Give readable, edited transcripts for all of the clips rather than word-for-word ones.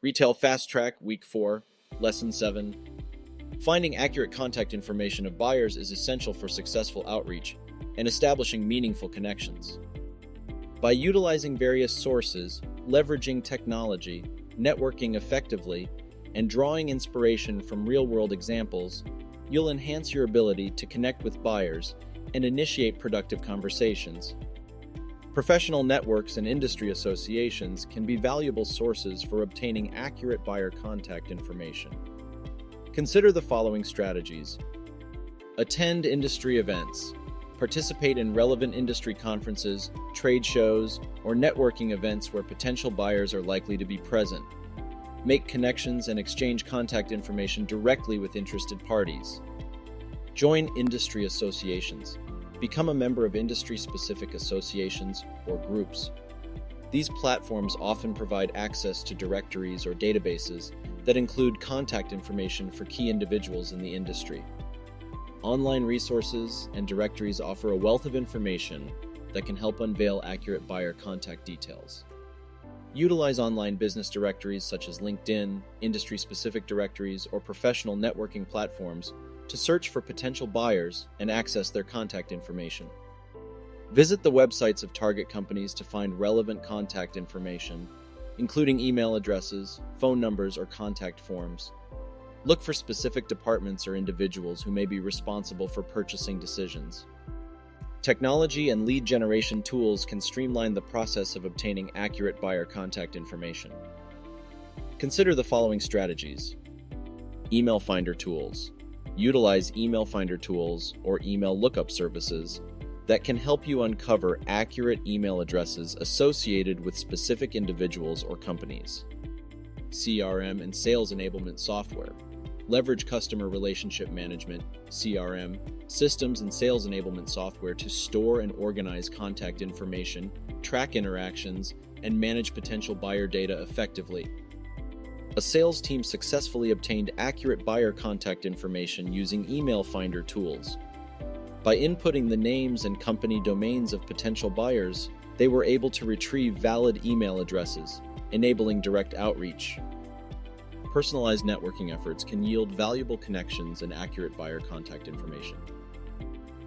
Retail Fast Track, Week 4, Lesson 7. Finding accurate contact information of buyers is essential for successful outreach and establishing meaningful connections. By utilizing various sources, leveraging technology, networking effectively, and drawing inspiration from real-world examples, you'll enhance your ability to connect with buyers and initiate productive conversations. Professional networks and industry associations can be valuable sources for obtaining accurate buyer contact information. Consider the following strategies. Attend industry events. Participate in relevant industry conferences, trade shows, or networking events where potential buyers are likely to be present. Make connections and exchange contact information directly with interested parties. Join industry associations. Become a member of industry-specific associations or groups. These platforms often provide access to directories or databases that include contact information for key individuals in the industry. Online resources and directories offer a wealth of information that can help unveil accurate buyer contact details. Utilize online business directories such as LinkedIn, industry-specific directories, or professional networking platforms to search for potential buyers and access their contact information. Visit the websites of target companies to find relevant contact information, including email addresses, phone numbers, or contact forms. Look for specific departments or individuals who may be responsible for purchasing decisions. Technology and lead generation tools can streamline the process of obtaining accurate buyer contact information. Consider the following strategies. Email finder tools. Utilize email finder tools or email lookup services that can help you uncover accurate email addresses associated with specific individuals or companies. CRM and sales enablement software. Leverage customer relationship management, CRM, systems and sales enablement software to store and organize contact information, track interactions, and manage potential buyer data effectively. A sales team successfully obtained accurate buyer contact information using email finder tools. By inputting the names and company domains of potential buyers, they were able to retrieve valid email addresses, enabling direct outreach. Personalized networking efforts can yield valuable connections and accurate buyer contact information.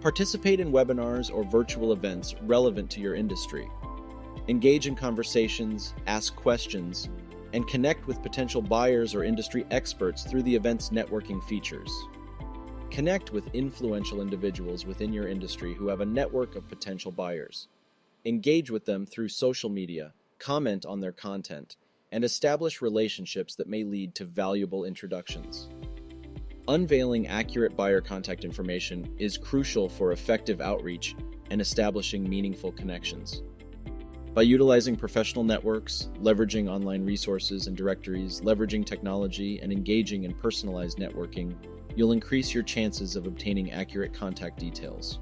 Participate in webinars or virtual events relevant to your industry. Engage in conversations, ask questions, and connect with potential buyers or industry experts through the event's networking features. Connect with influential individuals within your industry who have a network of potential buyers. Engage with them through social media, comment on their content, and establish relationships that may lead to valuable introductions. Unveiling accurate buyer contact information is crucial for effective outreach and establishing meaningful connections. By utilizing professional networks, leveraging online resources and directories, leveraging technology, and engaging in personalized networking, you'll increase your chances of obtaining accurate contact details.